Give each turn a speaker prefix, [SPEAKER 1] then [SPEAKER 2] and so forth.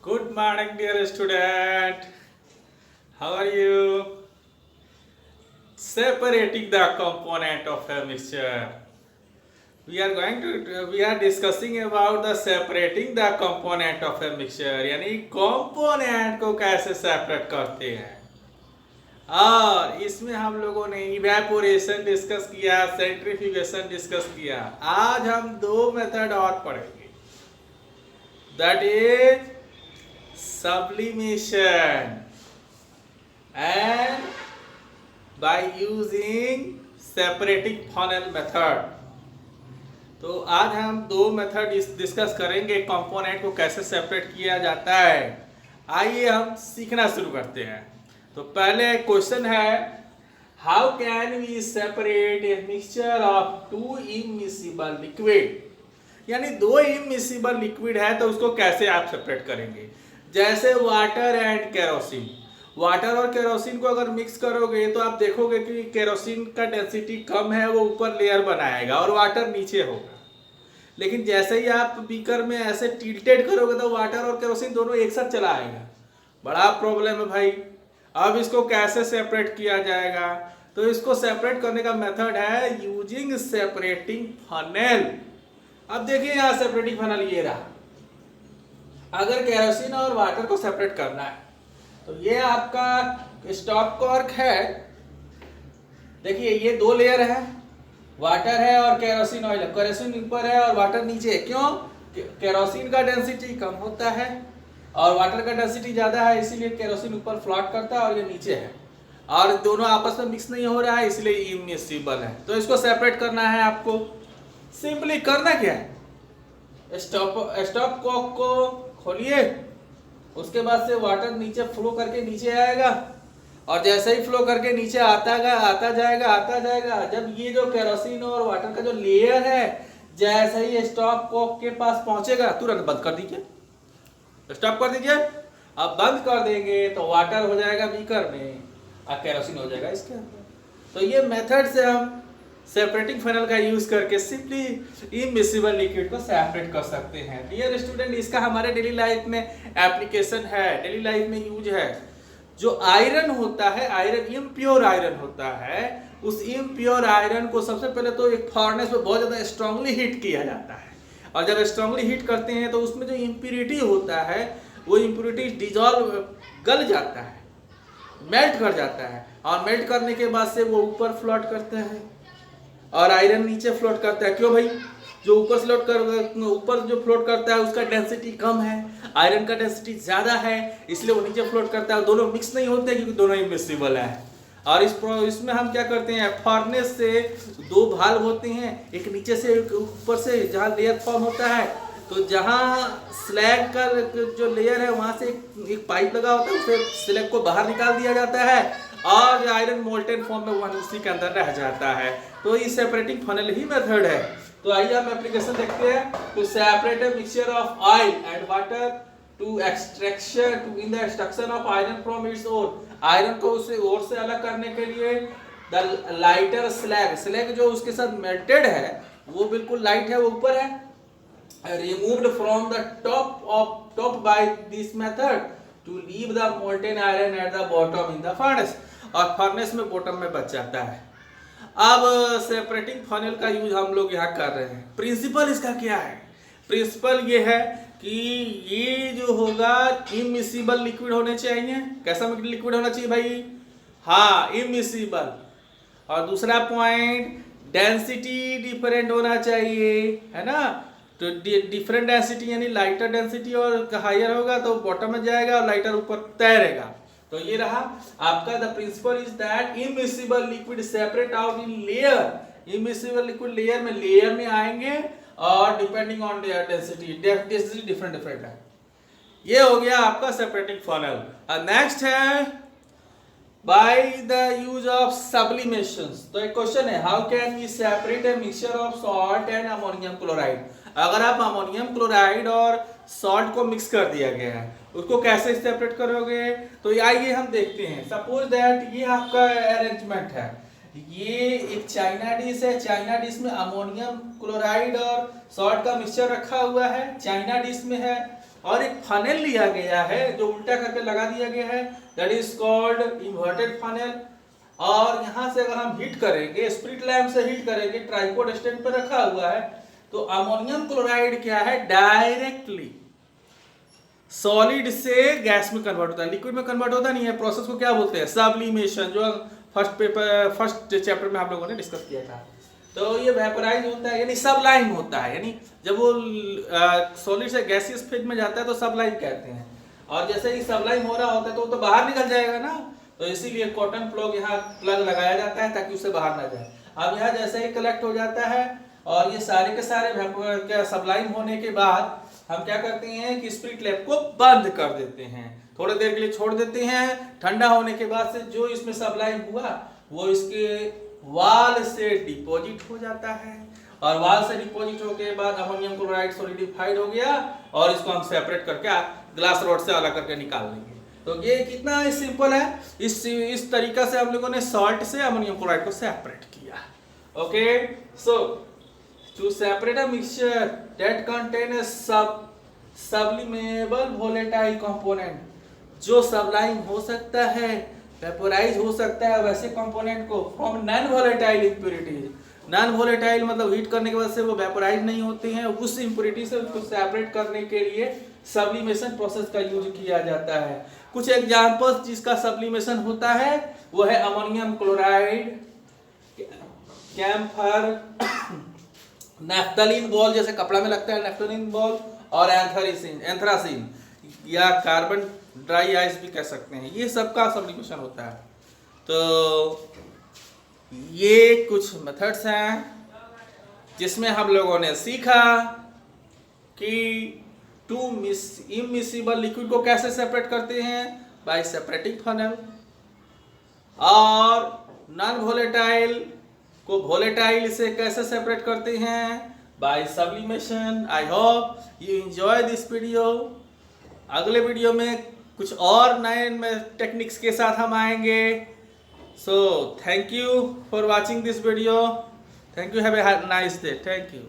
[SPEAKER 1] Good morning, dear student. How are you? Separating the component of a mixture. We are discussing about the separating the component of a mixture. यानी component को कैसे separate करते हैं। और इसमें हम लोगों ने इवेपोरेशन डिस्कस किया, सेंट्रीफ्यूगेशन डिस्कस किया। आज हम दो मेथड और पढ़ेंगे, that is sublimation and by using separating funnel method। तो आज हम दो मेथड डिस्कस करेंगे, कंपोनेंट को कैसे सेपरेट किया जाता है। आइए हम सीखना शुरू करते हैं। तो पहले क्वेश्चन है, how can we separate a mixture of two immiscible liquid. यानी दो इमिसिबल लिक्विड है तो उसको कैसे आप सेपरेट करेंगे। जैसे वाटर एंड केरोसिन, वाटर और केरोसिन को अगर मिक्स करोगे तो आप देखोगे कि केरोसिन का डेंसिटी कम है, वो ऊपर लेयर बनाएगा और वाटर नीचे होगा। लेकिन जैसे ही आप बीकर में ऐसे टिल्टेड करोगे तो वाटर और केरोसिन दोनों एक साथ चला आएगा। बड़ा प्रॉब्लम है भाई। अब इसको कैसे सेपरेट किया जाएगा, तो इसको सेपरेट करने का मेथड है यूजिंग सेपरेटिंग फनेल। अब देखिए यहाँ सेपरेटिंग फनेल ये रहा। अगर केरोसिन और वाटर को सेपरेट करना है तो ये आपका स्टॉप कॉर्क है। देखिए ये दो लेयर है, वाटर है और केरोसिन ऑयल। केरोसिन ऊपर है और वाटर नीचे है। क्यों? केरोसिन का डेंसिटी कम होता है और वाटर का डेंसिटी ज्यादा है, इसीलिए केरोसिन ऊपर फ्लोट करता है और ये नीचे है, और दोनों आपस में मिक्स नहीं हो रहा है, इसलिए इमिसिबल है। तो इसको सेपरेट करना है आपको। सिंपली करना क्या है, स्टॉप कॉर्क को खोलिए, उसके बाद से वाटर नीचे फ्लो करके नीचे आएगा और जैसे ही फ्लो करके नीचे आता जाएगा। जब ये जो केरोसिन और वाटर का जो लेयर है जैसे ही स्टॉप कॉर्क के पास पहुंचेगा तुरंत बंद कर दीजिए, स्टॉप कर दीजिए। अब बंद कर देंगे तो वाटर हो जाएगा बीकर में और केरोसिन हो जाएगा इसके अंदर। तो ये मेथड से हम सेपरेटिंग फनल का यूज करके सिंपली इमिसिबल लिक्विड को सेपरेट कर सकते हैं। डियर स्टूडेंट, इसका हमारे डेली लाइफ में एप्लीकेशन है, डेली लाइफ में यूज है। जो आयरन होता है, आयरन इम्प्योर आयरन होता है, उस इम्प्योर आयरन को सबसे पहले तो एक फर्नेस में बहुत ज्यादा स्ट्रांगली हीट किया जाता है, और जब स्ट्रांगली हीट करते हैं तो उसमें जो इम्प्योरिटी होता है वो इम्प्योरिटी डिजॉल्व गल जाता है, मेल्ट कर जाता है, और मेल्ट करने के बाद से वो ऊपर फ्लोट करता है और आयरन नीचे फ्लोट करता है। क्यों भाई? जो ऊपर जो फ्लोट करता है उसका डेंसिटी कम है, आयरन का डेंसिटी ज्यादा है, इसलिए वो नीचे फ्लोट करता है। दोनों मिक्स नहीं होते क्योंकि दोनों इमिसिबल है। और इसमें हम क्या करते हैं, फर्नेस से दो भाल्व होते हैं, एक नीचे से एक ऊपर से, जहाँ लेयर फॉर्म होता है। तो जहाँ स्लैग का जो लेयर है वहां से एक पाइप लगा होता है, उससे स्लैग को बाहर निकाल दिया जाता है और आयरन मोल्टेन फॉर्म में वह उसी के अंदर रह जाता है। तो ये सेपरेटिंग फनल ही मेथड है। तो आइए हम एप्लीकेशन देखते हैं। To separate a mixture of oil and water to extraction to in the extraction of iron from its ore. Iron को उसे ओर से अलग करने के लिए द लाइटर स्लैग जो उसके साथ मेल्टेड है वो बिल्कुल लाइट है, वो ऊपर है, removed from the top by this method to leave the molten iron at the bottom in the furnace। और फर्नेस में बॉटम में बच जाता है। अब सेपरेटिंग फनल का यूज हम लोग यहाँ कर रहे हैं। प्रिंसिपल इसका क्या है? प्रिंसिपल ये है कि ये जो होगा इमिसिबल लिक्विड होने चाहिए। कैसा लिक्विड होना चाहिए भाई? हाँ, इमिसिबल। और दूसरा पॉइंट, डेंसिटी डिफरेंट होना चाहिए, है ना। तो डिफरेंट डेंसिटी यानी लाइटर डेंसिटी और हायर होगा तो बॉटम में जाएगा और लाइटर ऊपर तैरेगा। तो ये रहा आपका the principle is that immiscible liquid separate out in layer. Immiscible liquid layer में आएंगे और depending on their density different है। ये हो गया आपका सेपरेटिंग फनल। नेक्स्ट है by the use of sublimation. तो एक क्वेश्चन है, how can we separate a mixture of salt and ammonium chloride. अगर आप अमोनियम क्लोराइड और सॉल्ट को मिक्स कर दिया गया है, उसको कैसे सेपरेट करोगे? तो आइए हम देखते हैं। सपोज दैट ये आपका अरेंजमेंट है, ये एक चाइना डिश है। चाइना डिश में अमोनियम क्लोराइड और सॉल्ट का मिक्सचर रखा हुआ है, चाइना डिश में है। और एक फनेल लिया गया है जो उल्टा करके लगा दिया गया है, that is called inverted funnel. और यहाँ से अगर हम हीट करेंगे, स्प्रिट लैम्प से हीट करेंगे, ट्राइपोड स्टैंड पर रखा हुआ है, तो अमोनियम क्लोराइड क्या है, डायरेक्टली सॉलिड से गैस में कन्वर्ट होता है, लिक्विड में कन्वर्ट होता नहीं है। प्रोसेस को क्या बोलते हैं, सब्लिमेशन, जो फर्स्ट चैप्टर में आप लोगों ने डिस्कस किया था। तो ये वेपराइज होता है यानी सबलाइम होता है, यानी जब वो सॉलिड से गैसियस फेज में जाता है तो सबलाइम कहते हैं। और जैसे ही सबलाइम हो रहा होता है तो वो तो बाहर निकल जाएगा ना, तो इसीलिए कॉटन प्लग यहाँ प्लग लगाया जाता है ताकि उससे बाहर ना जाए। अब यहाँ जैसे ही कलेक्ट हो जाता है और ये सारे के सारे सबलाइम होने के बाद हम क्या करते हैं कि स्प्रिट लैम्प को बंद कर देते हैं, थोड़ी देर के लिए छोड़ देते हैं। ठंडा होने के बाद से जो इसमें सबलाइम हुआ वो इसके वाल से डिपॉजिट हो जाता है, और वाल से डिपॉजिट होने के बाद अमोनियम क्लोराइड सॉलिडिफाइड हो गया और इसको हम सेपरेट करके ग्लास रॉड से अलग करके निकाल लेंगे। तो ये कितना सिंपल है, इस तरीका से हम लोगों ने सॉल्ट से अमोनियम क्लोराइड को सेपरेट किया। Okay, so to separate a mixture that contain a sublimable volatile component, जो सबलाइम हो सकता है, वेपोराइज हो सकता है, वैसे कंपोनेंट को from non volatile impurities, non volatile मतलब हीट करने के वजह से वो वेपोराइज नहीं होते हैं, उस इंप्योरिटी से उसको सेपरेट करने के लिए सब्लिमेशन प्रोसेस का यूज किया जाता है। कुछ एग्जांपल्स जिसका सब्लिमेशन होता है वो है ammonium chloride, camphor, naphthalene ball जैसे कपड़ा में लगता है नैफ्थलीन बॉल, और एंथ्रासिन या कार्बन ड्राई आइस भी कह सकते हैं, ये सब का सब्लिमेशन होता है। तो ये कुछ मेथड्स हैं जिसमें हम लोगों ने सीखा कि टू इमिसिबल लिक्विड को कैसे सेपरेट करते हैं, बाय सेपरेटिंग फनेल, और नॉन वोलेटाइल को वोलेटाइल से कैसे सेपरेट करते हैं, by sublimation. I hope you enjoy this video. अगले वीडियो में कुछ और नए टेक्निक्स के साथ हम आएंगे। So thank you for watching this video, thank you, have a nice day, thank you.